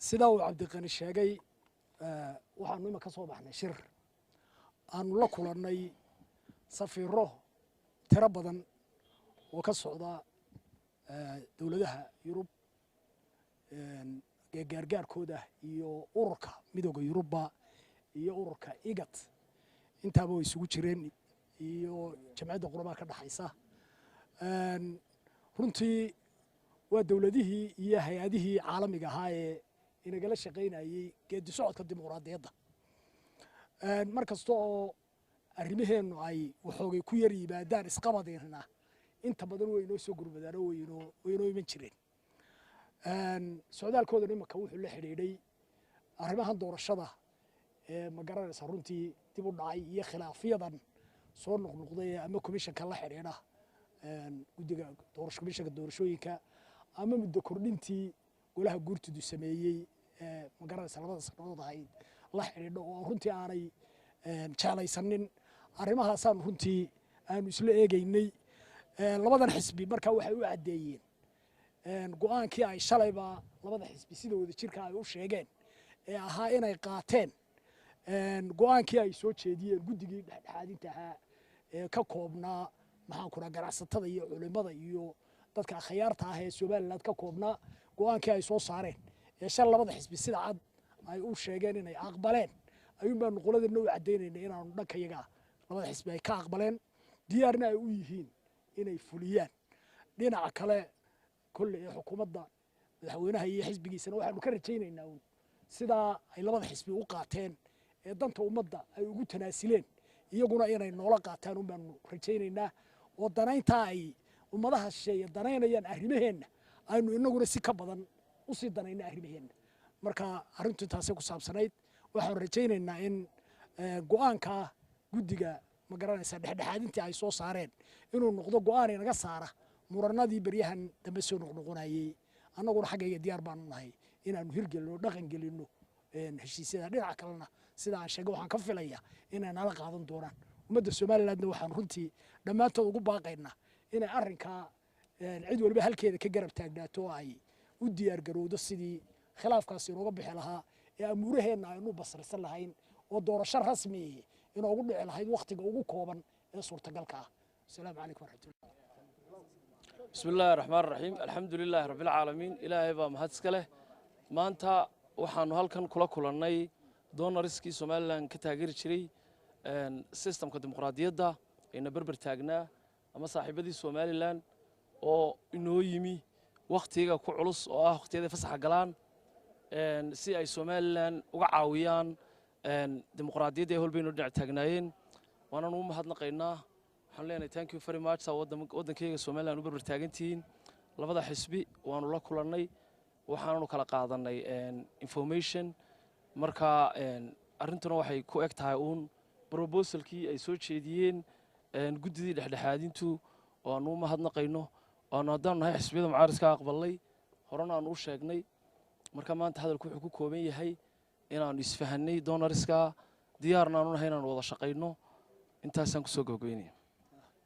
sidaa uu cabdiqani sheegay waxaanu ima ka soo baxnay shir aanu la kulannay safiiro tiro badan oo ka socda dowladaha yurub gaargaarkooda iyo ururka midooda yurubba iyo ururka IGAD intaaba way isugu jireen iyo jamciyadda quramaha ka dhaxaysa runtii waa dowladihii iyo hay-adihii caalamiga ahaa ee inagala shaqaynayay geedi socodka dimuqraadiyadda mar kasta oo arrimaheennu ay waxoogay ku yar yimaadaan isqabadeenna inta badan way inoo soo gurmadaan oo way inoo iman jireen socdaalkoodan imika wuxuu la xidhiidhay arrimahan doorashada ee ma garanaysa runtii dib u dhacay iyo khilaafyadan soo noqnoqday ama komishanka la xidhiidha guddiga komishanka doorashooyinka ama muddo kordhintii golaha guurtidu sameeyey ma garanaysa labada sanadood ahayd la xidhiidho oo runtii aanay jeclaysanin arrimahaasaan runtii aanu isla eegaynay labadan xisbi markaa waxay u caddeeyeen go-aankii ay shalayba labada xisbi sida wada jirka ay u sheegeen ee ahaa inay qaateen go-aankii ay soo jeediyeen guddigii dhexdhexaadinta ahaa ee ka koobnaa maxaan ku dhaha ganacsatada iyo culimada iyo dadka akhyaarta ah ee somaliland ka koobnaa go-aankii ay soo saareen ee shan labada xisbi sida cad ay u sheegeen inay aqbaleen ayuun baanu qoladana u caddaynayna inaanu dhankayaga labada xisbi ay ka aqbaleen diyaarna ay u yihiin inay fuliyaan dhinaca kale kolle ee xukuumadda madaxweynaha iyo xisbigiisana waxaanu ka rajaynaynaa uun sidaa ay labada xisbi u qaateen ee danta ummadda ay ugu tanaasileen iyaguna inay noola qaataan un baanu rajaynaynaa oo danayntaa ay ummadaha shisheeye danaynayaan arrimaheenna aynu inaguna si ka badan u sii danayna arrimaheenna marka arrintu intaasay ku saabsanayd waxaanu rajaynaynaa in go-aanka guddiga ma garanaysaa dhexdhexaadintii ay soo saareen inuu noqdo go-aan inaga saara muranadii beryahan dambe soo noqnoqonayey annaguna xaggayga diyaar baanu nahay inaanu hirgelino dhaqan gelino heshiisyada dhinaca kalena sida aan sheegay waxaan ka filaya inay nala qaadan doonaan ummadda somalilandna waxaan runtii dhammaantood ugu baaqaynaa inay arrinkaa cid waliba halkeeda ka garab taagnaato oo ay u diyaar garowdo sidii khilaafkaasi inooga bixi lahaa ee amuuraheenna aynu basrisan lahayn oo doorasho rasmi inoogu dhici lahayd wakhtiga ugu kooban ee suurtagalka ah asalaamu calaykum waraxmatullah بسم الله الرحمن الرحيم الحمد لله رب العالمين إلهي با mahad iska leh maanta waxaanu halkan kula kulannay doonariskii Soomaaliland ka taageeri jiray systemka dimuqraadiyadda ee berber taagnaa ama saaxiibadii Soomaaliland oo inoo yimi waqtiga ku culus oo ah waqtiyada fasaxa galaan si ay Soomaaliland uga caawiyaan dimuqraadiyadda ee holbayno dhinac taagnaayeen waana u mahadnaqaynaa waxaan leenahay thank you very much waddankayga Soomaaliland u berber taagantihiin labada xisbi waanu la kulannay waxaanu kala qaadanay information marka arrintuna waxay ku eg tahay uun proposalkii ay soo jeediyeen guddidii dhexdhexaadintu oo aanu u mahadnaqayno waanu haddaanu nahay xisbiyada mucaaradka aqbalnay horena aanu u sheegnay marka maanta hadalku wuxuu ku kooban yahay inaanu isfahanay doonariska diyaarna aanu nahay inaanu wada shaqayno intaasaan kusoo gabagabeynaya